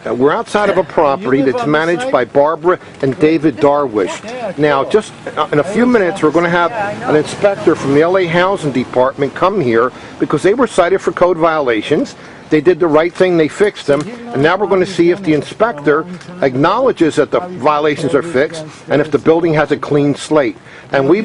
We're outside of a property that's managed by Barbara and David Darwoush. Now, just in a few minutes, we're going to have an inspector from the LA Housing Department come here because they were cited for code violations. They did the right thing, they fixed them, and now we're going to see if the inspector acknowledges that the violations are fixed and if the building has a clean slate. And we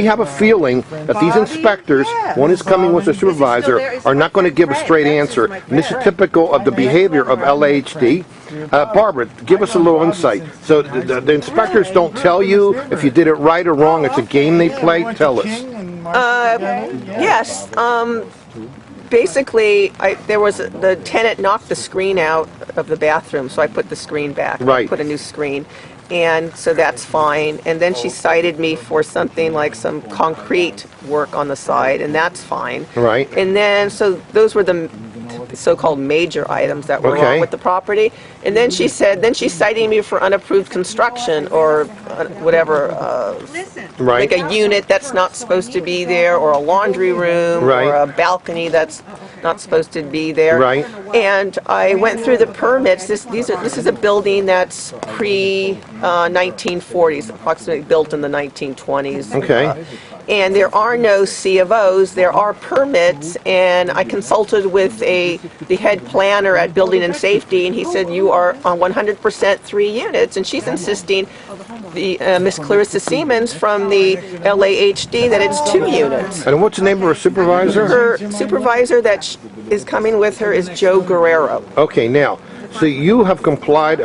have a feeling that these inspectors, one is coming with a supervisor, are not going to give a straight answer. And this is typical of the behavior of LAHD. Barbara, give us a little insight. So the inspectors don't tell you if you did it right or wrong. It's a game they play. Tell us. Yes. Basically, the tenant knocked the screen out of the bathroom, so I put the screen back. Right. Put a new screen. And so that's fine. And then she cited me for something like some concrete work on the side, and that's fine. Right. And then, so those were the so-called major items that were wrong with the property. And then she's citing me for unapproved construction or whatever, like a unit that's not supposed to be there, or a laundry room, or a balcony that's not supposed to be there. Right. And I went through the permits. This is a building that's pre-1940s, approximately built in the 1920s. Okay. And there are no C of Os, there are permits, and I consulted with the head planner at Building and Safety, and he said you are on 100% 3 units, and she's insisting, Miss Clarissa Siemens from the LAHD, that it's 2 units. And what's the name of her supervisor? Her supervisor that is coming with her is Joe Guerrero. Okay, now, so you have complied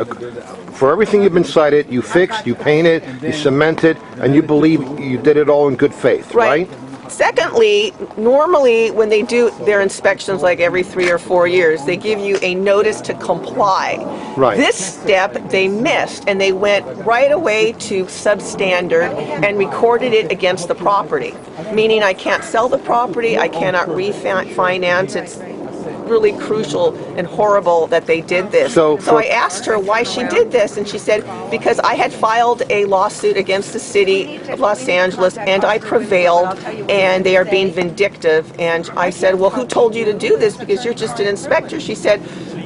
for everything you've been cited. You fixed, you painted, you cemented, and you believe you did it all in good faith, right? Secondly, normally when they do their inspections, like every 3 or 4 years, they give you a notice to comply. Right. This step they missed, and they went right away to substandard and recorded it against the property, meaning I can't sell the property, I cannot refinance. It's really crucial and horrible that they did this. So I asked her why she did this, and she said because I had filed a lawsuit against the city of Los Angeles and I prevailed, and they are being vindictive. And I said, well, who told you to do this, because you're just an inspector? She said,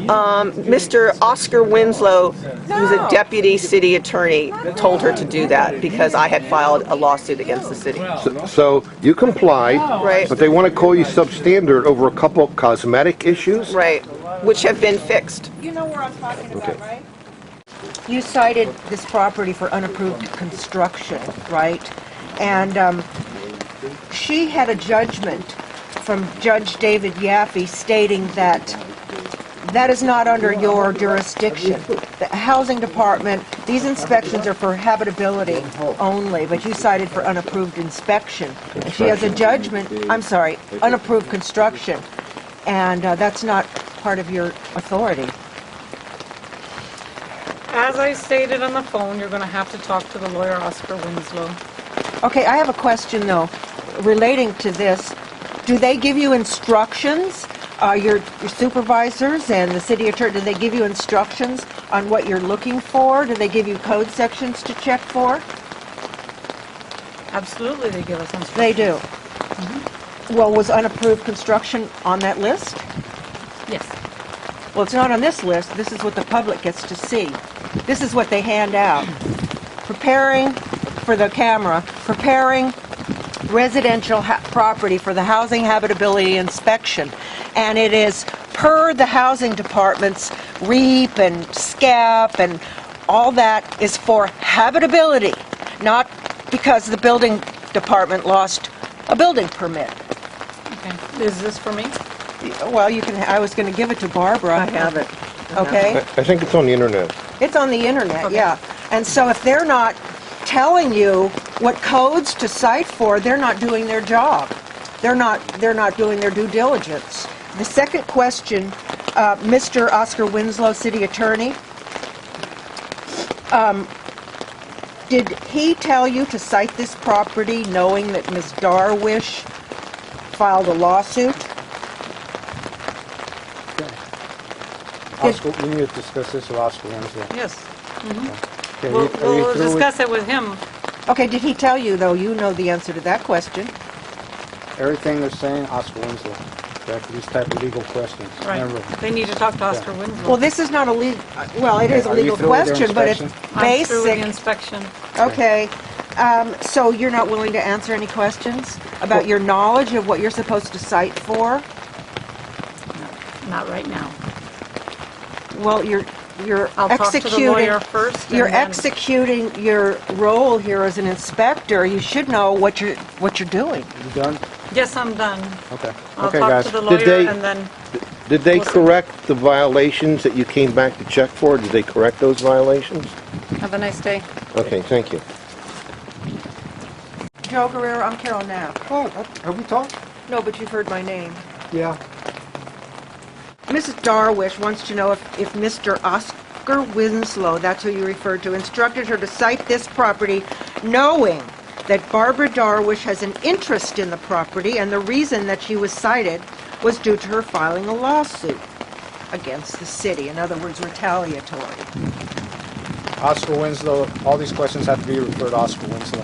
Mr. Oscar Winslow, who's a deputy city attorney, told her to do that because I had filed a lawsuit against the city. So you complied, right? But they want to call you substandard over a couple of cosmetic issues, right? Which have been fixed. You know where I'm talking about, right? You cited this property for unapproved construction, right? And she had a judgment from Judge David Yaffe stating that that is not under your jurisdiction. The housing department, these inspections are for habitability only, but you cited for unapproved inspection. And she has a judgment, unapproved construction, and that's not part of your authority. As I stated on the phone, you're going to have to talk to the lawyer, Oscar Winslow. Okay, I have a question though, relating to this. Do they give you instructions? Your supervisors and the city attorney, do they give you instructions on what you're looking for? Do they give you code sections to check for? Absolutely, they give us instructions. They do. Mm-hmm. Well, was unapproved construction on that list? Yes. Well, it's not on this list. This is what the public gets to see. This is what they hand out. Preparing for the camera, preparing residential property for the housing habitability inspection. And it is per the housing department's REAP and SCAP, and all that is for habitability, not because the building department lost a building permit. Okay. Is this for me? Well, you can. I was going to give it to Barbara. I have it. Okay. I think it's on the internet. It's on the internet, okay. Yeah. And so if they're not telling you what codes to cite for, they're not doing their job. They're not doing their due diligence. The second question, Mr. Oscar Winslow, City Attorney, did he tell you to cite this property knowing that Ms. Darwoush filed a lawsuit? Oscar, we need to discuss this with Oscar Winslow. Yes. Okay, We'll discuss it with him. Okay, did he tell you, though? You know the answer to that question. Everything they're saying, Oscar Winslow. okay, for these type of legal questions. Right. Remember, They need to talk to Oscar Winslow. Well, this is not a legal, well, it is a Are you legal through with your question, but it's inspection? I'm through with the basic. inspection. Okay, so you're not willing to answer any questions about your knowledge of what you're supposed to cite for? Not right now. Well, you're I'll talk to the executing, lawyer first. you're and then- executing your role here as an inspector. You should know what you're doing. You done? Yes, I'm done. Okay. I'll Okay, talk guys. to the Did lawyer they- and then, Did they Listen. correct the violations that you came back to check for? Did they correct those violations? have a nice day. Okay, thank you. Joe Guerrero, I'm Carol Knapp. Oh, have we talked? No, but you've heard my name. Yeah. Mrs. Darwoush wants to know if Mr. Oscar Winslow, that's who you referred to, instructed her to cite this property knowing that Barbara Darwoush has an interest in the property, and the reason that she was cited was due to her filing a lawsuit against the city. In other words, retaliatory. Oscar Winslow, all these questions have to be referred to Oscar Winslow.